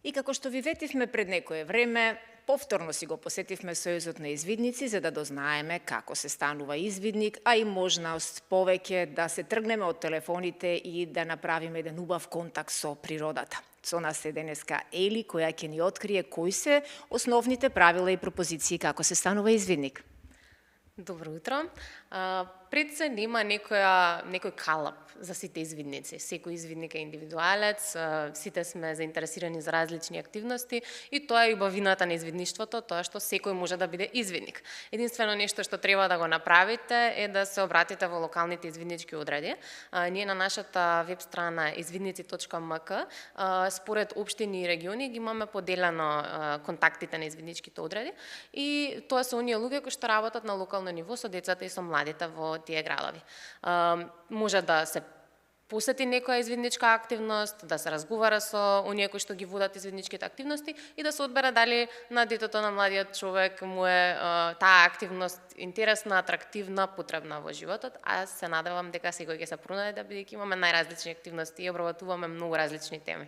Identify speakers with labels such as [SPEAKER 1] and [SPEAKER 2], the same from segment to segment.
[SPEAKER 1] И како што ви ветивме пред некое време, повторно си го посетивме Сојузот на извидници за да дознаеме како се станува извидник, а и можност повеќе да се тргнеме од телефоните и да направиме еден убав контакт со природата. Со нас е денеска Ели, која ќе ни открие кои се основните правила и пропозиции како се станува извидник.
[SPEAKER 2] Добро утро. Пред се нема некој калап за сите извидници. Секој извидник е индивидуалец, сите сме заинтересирани за различни активности и тоа е убавината на извидништвото, тоа што секој може да биде извидник. Единствено нешто што треба да го направите е да се обратите во локалните извиднички одреди. Ние на нашата веб страна извидници.мк според општини и региони ги имаме поделено контактите на извидничките одреди и тоа се оние луѓе кои што работат на локално ниво со децата и со младите во тие градови. Може да се посети некоја извидничка активност, да се разговара со оние кои што ги водат извидничките активности и да се одбере дали на детето на младиот човек му е таа активност интересна, атрактивна, потребна во животот. А се надевам дека секој ќе се пронајде бидејќи имаме најразлични активности и обработуваме многу различни теми.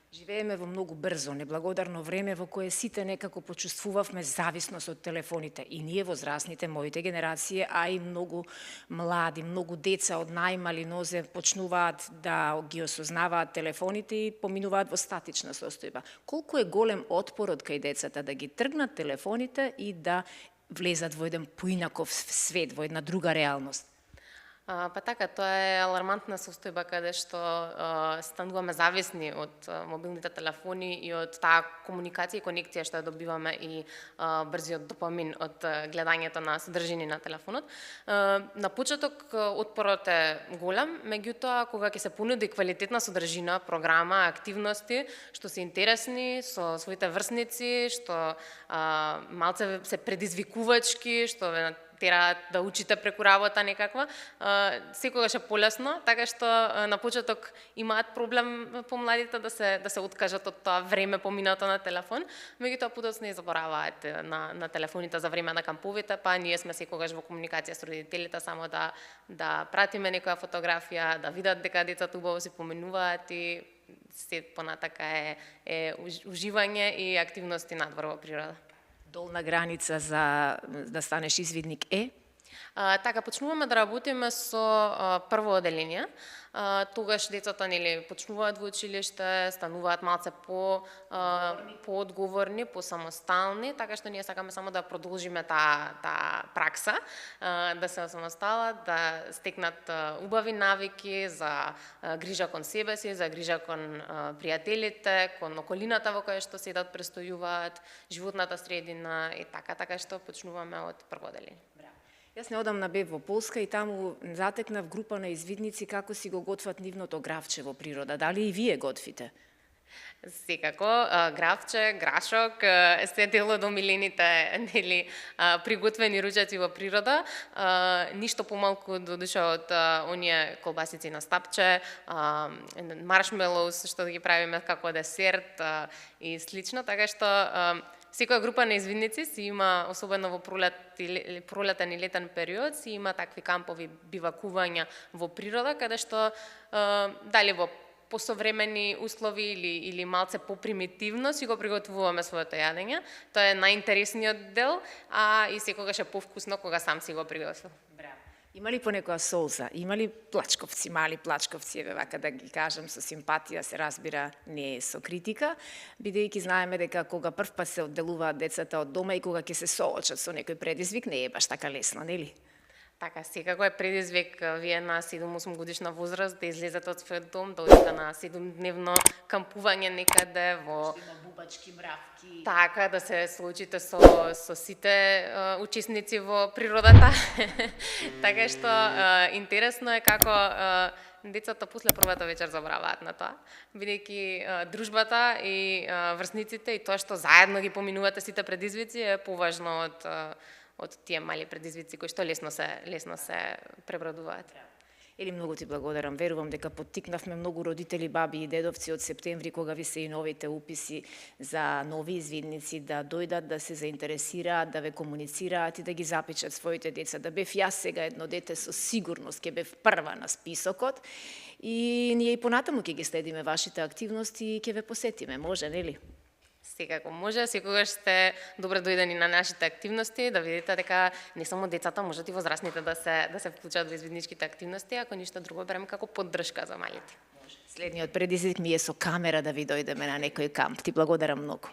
[SPEAKER 1] Живееме во многу брзо, неблагодарно време во кое сите некако почувствувавме зависност од телефоните. И ние возрастните, моите генерации, а и многу млади, многу деца од најмали нозе почнуваат да ги осознаваат телефоните и поминуваат во статична состојба. Колку е голем отпорот кај децата да ги тргнат телефоните и да влезат во еден поинаков свет, во една друга реалност?
[SPEAKER 2] Па така, тоа е алармантна состојба каде што стануваме зависни од мобилните телефони и од таа комуникација и конекција што ја добиваме и брзиот допамин од гледањето на содржини на телефонот. На почеток отпорот е голем, меѓутоа кога ќе се понуди квалитетна содржина, програма, активности што се интересни со своите врсници, што малце се предизвикувачки, што тераат да учите преку работа некаква, секогаш е полесно, така што на почеток имаат проблем помладите да се откажат од тоа време поминато на телефон, меѓутоа подоцна не забораваат на телефоните за време на камповите, па ние сме секогаш во комуникација со родителите само да пратиме некоја фотографија, да видат дека децата убаво се поминуваат и се понатака е уживање и активности надвор во природа.
[SPEAKER 1] Долна граница за да станеш извидник е?
[SPEAKER 2] Така, почнуваме да работиме со прво оделение. Тогаш децата почнуваат во училиште, стануваат малце поодговорни, посамостални, така што ние сакаме само да продолжиме таа пракса, да се самосталат, да стекнат убави навики за грижа кон себе си, за грижа кон пријателите, кон околината во која што седат, престојуваат, животната средина и така што почнуваме од прво оделение.
[SPEAKER 1] Јас неодамна бев во Полска и таму затекнав група на извидници како си го готват нивното гравче во природа. Дали и вие готвите?
[SPEAKER 2] Секако, гравче, грашок, се дел од омилените приготвени ручаци во природа. Ништо помалку додуша од оние колбасици на стапче, маршмелоус што да ги правиме како десерт и слично, така што секоја група на извидници си има, особено во пролетен и летен период, си има такви кампови бивакувања во природа, каде што дали во посовремени услови или малце попримитивно си го приготвуваме своето јадење. Тоа е најинтересниот дел, а и секогаш е повкусно кога сам си го приготвил.
[SPEAKER 1] Има ли понекоја солза? Има ли плачковци, мали плачковци, вака да ги кажам со симпатија, се разбира, не со критика, бидејќи знаеме дека кога првпат се одделуваат децата од дома и кога ќе се соочат со некој предизвик, не е баш така лесно, нели?
[SPEAKER 2] Така, секако е предизвик вие на 7-8 годишна возраст да излезете од својот дом, да одите на 7-дневно кампување некаде во
[SPEAKER 1] бубачки мравки.
[SPEAKER 2] Така, да се соочите со сите учесници во природата. Така што интересно е како децата после првата вечер забораваат на тоа, бидејќи дружбата и врсниците и тоа што заедно ги поминувате сите предизвици е поважно од тие мали предизвици кои што лесно се пребродуваат.
[SPEAKER 1] Ели, многу ти благодарам. Верувам дека поттикнавме многу родители, баби и дедовци од септември, кога ви се и новите уписи за нови извидници, да дојдат, да се заинтересираат, да ве комуницираат и да ги запишат своите деца. Да бев јас сега едно дете, со сигурност ќе бев прва на списокот и ние и понатаму ќе ги следиме вашите активности и ќе ве посетиме. Може, нели?
[SPEAKER 2] Секако може, секогаш сте добре дојдени на нашите активности, да видите дека не само децата, можат и возрастните да се вклучат во извидничките активности, ако ништо друго берем како поддршка за малите.
[SPEAKER 1] Следниот предизвик ми е со камера да ви дојдеме на некој камп. Ти благодарам многу.